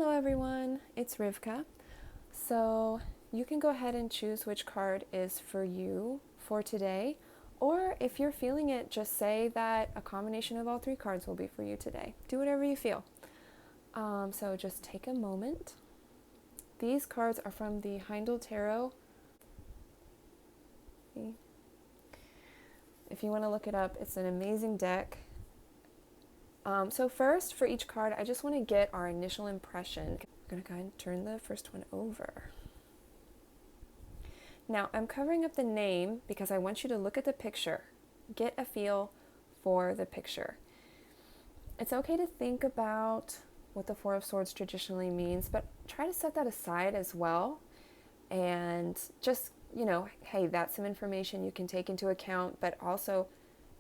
Hello everyone, it's Rivka. So you can go ahead and choose which card is for you for today, or if you're feeling it, just say that a combination of all three cards will be for you today. Do whatever you feel. So just take a moment. These cards are from the Haindl Tarot. If you want to look it up, it's an amazing deck. So first, for each card, I just want to get our initial impression. I'm going to go ahead and turn the first one over. Now, I'm covering up the name because I want you to look at the picture. Get a feel for the picture. It's okay to think about what the Four of Swords traditionally means, but try to set that aside as well. And just, hey, that's some information you can take into account, but also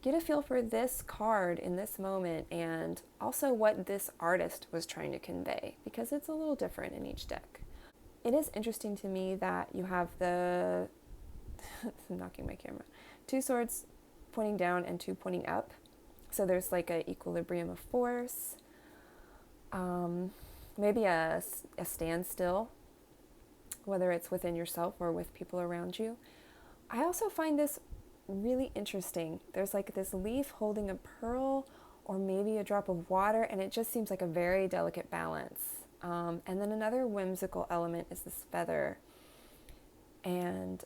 get a feel for this card in this moment and also what this artist was trying to convey, because it's a little different in each deck. It is interesting to me that you have the, I'm knocking my camera, 2 swords pointing down and 2 pointing up. So there's like an equilibrium of force, maybe a standstill, whether it's within yourself or with people around you. I also find this really interesting. There's like this leaf holding a pearl or maybe a drop of water, and it just seems like a very delicate balance. And then another whimsical element is this feather. And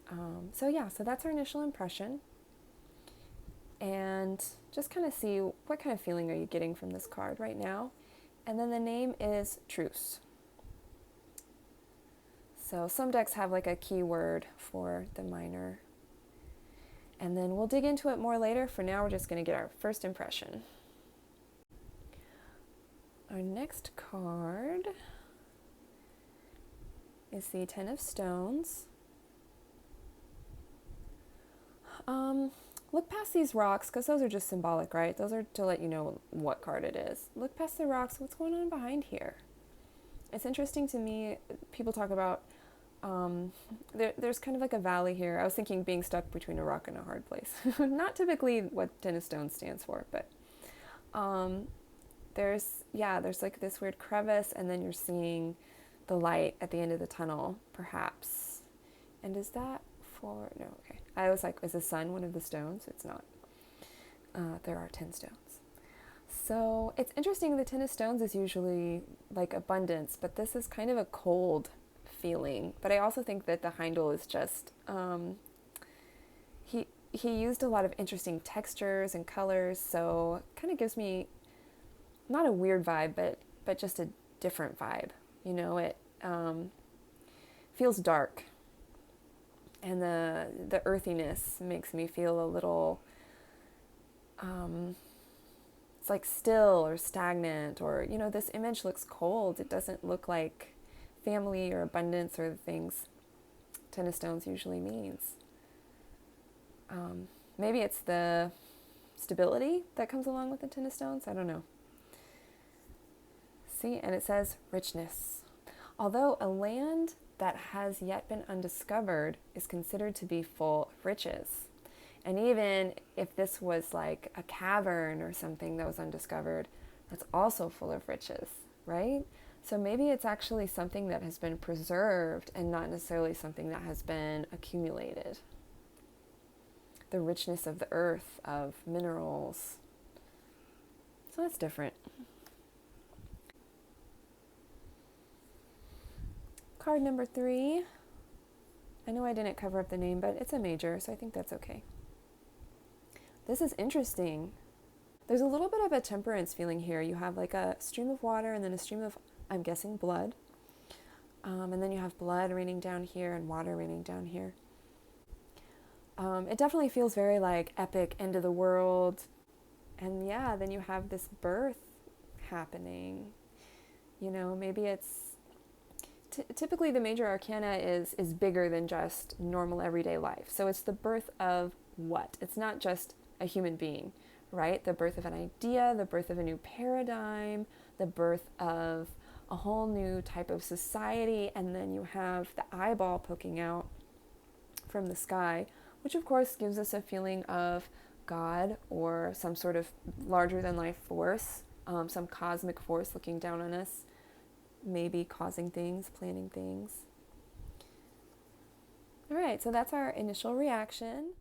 so that's our initial impression. And just kind of see what kind of feeling are you getting from this card right now. And then the name is Truce. So some decks have like a keyword for the minor. And then we'll dig into it more later. For now, we're just going to get our first impression. Our next card is the Ten of Stones. Look past these rocks, because those are just symbolic, right? Those are to let you know what card it is. Look past the rocks. What's going on behind here? It's interesting to me. People talk about there's kind of like a valley here. I was thinking being stuck between a rock and a hard place. Not typically what Ten of Stones stands for, but there's like this weird crevice, and then you're seeing the light at the end of the tunnel, perhaps. And is that for, no, okay. I was like, is the sun one of the stones? It's not. There are 10 stones. So it's interesting, the Ten of Stones is usually like abundance, but this is kind of a cold feeling. But I also think that the Haindl is just, he used a lot of interesting textures and colors, so kind of gives me not a weird vibe, but just a different vibe. It feels dark, and the earthiness makes me feel a little, it's like still or stagnant, or, this image looks cold. It doesn't look like family or abundance or the things Ten of Stones usually means. Maybe it's the stability that comes along with the Ten of Stones. I don't know. See, and it says richness. Although a land that has yet been undiscovered is considered to be full of riches. And even if this was like a cavern or something that was undiscovered, that's also full of riches, right? So maybe it's actually something that has been preserved and not necessarily something that has been accumulated. The richness of the earth, of minerals. So that's different. Card number 3. I know I didn't cover up the name, but it's a major, so I think that's okay. This is interesting. There's a little bit of a temperance feeling here. You have like a stream of water and then a stream of, I'm guessing, blood. And then you have blood raining down here and water raining down here. It definitely feels very like epic, end of the world. And yeah, then you have this birth happening. Maybe it's, typically the major arcana is bigger than just normal everyday life. So it's the birth of what? It's not just a human being, right? The birth of an idea, the birth of a new paradigm, the birth of a whole new type of society, and then you have the eyeball poking out from the sky, which of course gives us a feeling of God or some sort of larger than life force, some cosmic force looking down on us. maybe causing things, planning things. All right, so that's our initial reaction.